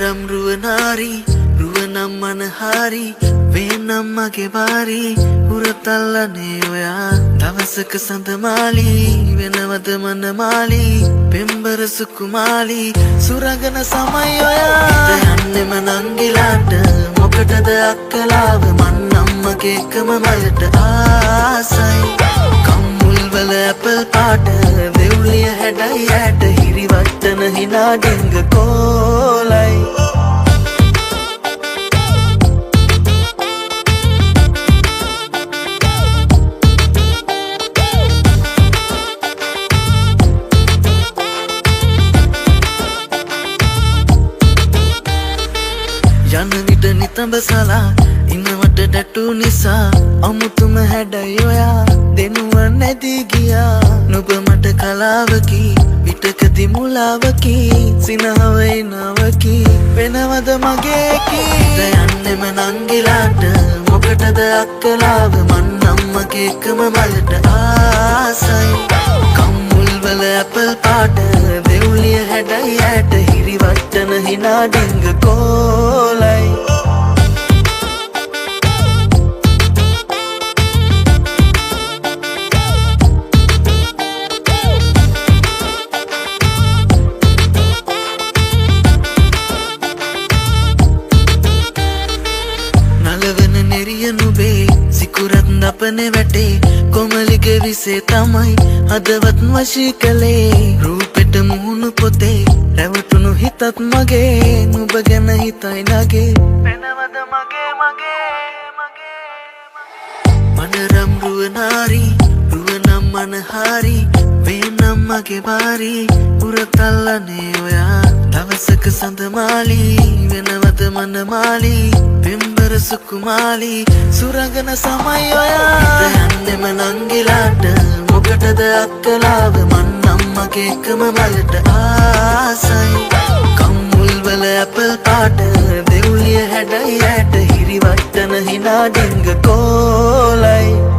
මනරම් රුවනාරි රුවනම් මනහාරි වේනම් මගේ බාරි උරතල්ලනේ ඔයා දවසක සඳමාලි වෙනවද මනමාලි පෙම්බර සුකුමාලි සුරගන සමයි ඔයා යන්නෙම නංගිලාට මොකටද අක්කලාව මන් අම්මගේ එකම මලට ආසයි කම්මුල් වල ඇපල් පාට දෙව්ලිය හැඩයි ඇට හිරිවට්ටන හිනා ඩිංග කෝලයි යන විට නිතඹ සලා ඉන්නවට ඩැටු නිසා අමුතුම හැඩයි ඔයා දෙනුව නැදී ගියා නුඹ මට කලාවකි පිටකති මුලාවකි සිනහවයි නවකි වෙනවද මගේ කී යන්නෙම නංගිලාට මොකටද අක්කලාව මන් අම්මගේ එකම මලට ආසයි කම්මුල් වල ඇපල් පාට දෙව්ලිය හැඩයි ඇට හිරිවට්ටන හිනා ඩිංග කෝලයි නුබේ සිකුරත් නපනේ වැටේ කොමලිගේ විසේ තමයි හදවත් වශී කළේ රූපෙට මුහුණු පොතේ රැවටුණු හිතත් මගේ නුඹ ගැන හිතයි නගේ වෙනවද මගේ මනරම් රුවනාරි රුවනම් මනහාරි වේනම් මගේ බාරි උරතල්ලනේ ඔයා දවසක සඳමාලි වෙනවද මනමාලි පෙම්බර සුකුමාලි සුරගන සමයි ඔයා යන්නෙම නංගිලාට මොකටද අක්කලාව මන් අම්මගේ එකම මලට ආසයි කම්මුල් වල ඇපල් පාට දෙව්ලිය හැඩයි ඇට හිරිවට්ටන හිනා ඩිංග කෝලයි